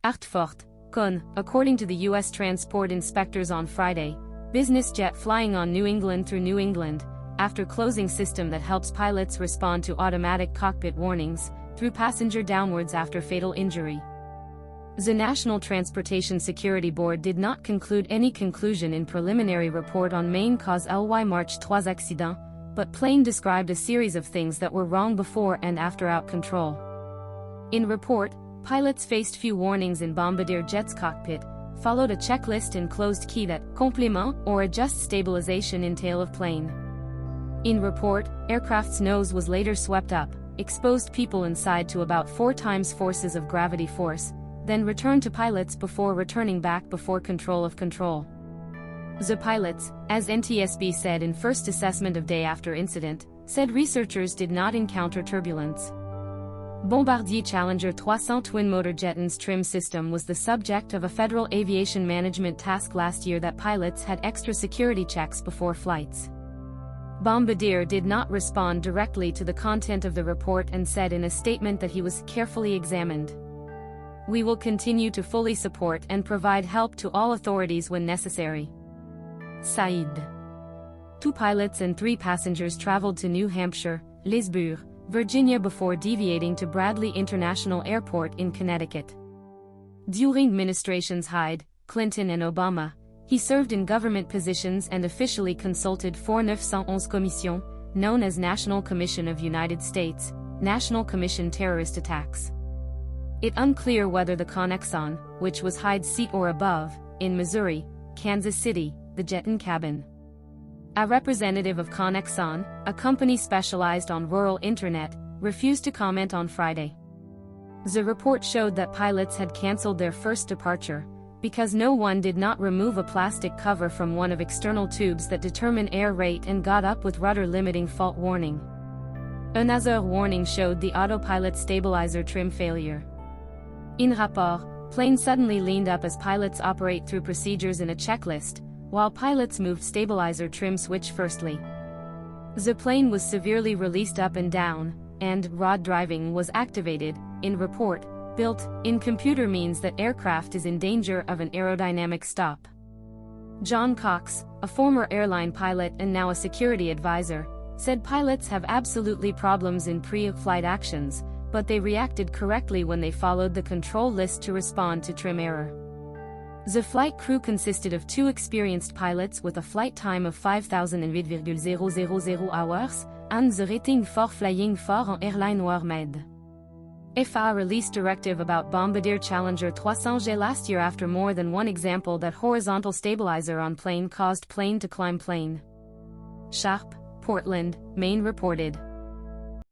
Hartford, Conn, according to the U.S. transport inspectors on Friday, business jet flying on New England through New England, after closing system that helps pilots respond to automatic cockpit warnings, threw passenger downwards after fatal injury. The National Transportation Security Board did not conclude any conclusion in preliminary report on Maine cause ly March 3 accident, but plane described a series of things that were wrong before and after out control. In report, pilots faced few warnings in Bombardier Jet's cockpit, followed a checklist and closed key that complement or adjust stabilization in tail of plane. In report, aircraft's nose was later swept up, exposed people inside to about 4 times forces of gravity force, then returned to pilots before returning back before control of control. The pilots, as NTSB said in first assessment of day after incident, said researchers did not encounter turbulence. Bombardier Challenger 300 twin-motor Jetin's trim system was the subject of a federal aviation management task last year that pilots had extra security checks before flights. Bombardier did not respond directly to the content of the report and said in a statement that he was carefully examined. "We will continue to fully support and provide help to all authorities when necessary." Hyde. 2 pilots and 3 passengers traveled to New Hampshire, Leesburg, Virginia before deviating to Bradley International Airport in Connecticut. During administrations Hyde, Clinton and Obama, he served in government positions and officially consulted 4911 Commission, known as National Commission of United States, National Commission Terrorist Attacks. It unclear whether the Conexon, which was Hyde's seat or above, in Missouri, Kansas City, the Jetin cabin. A representative of Conexon, a company specialized on rural internet, refused to comment on Friday. The report showed that pilots had canceled their first departure, because no one did not remove a plastic cover from one of external tubes that determine air rate and got up with rudder limiting fault warning. Another warning showed the autopilot stabilizer trim failure. In Rapor, plane suddenly leaned up as pilots operate through procedures in a checklist, while pilots moved stabilizer trim switch firstly. The plane was severely released up and down, and rod driving was activated. In report, built-in computer means that aircraft is in danger of an aerodynamic stop. John Cox, a former airline pilot and now a security advisor, said pilots have absolutely problems in pre-flight actions, but they reacted correctly when they followed the control list to respond to trim error. The flight crew consisted of 2 experienced pilots with a flight time of 5,008,000 hours, and the rating for flying for an airline noir med. FAA released directive about Bombardier Challenger 300 last year after more than one example that horizontal stabilizer on plane caused plane to climb plane. Sharp, Portland, Maine reported.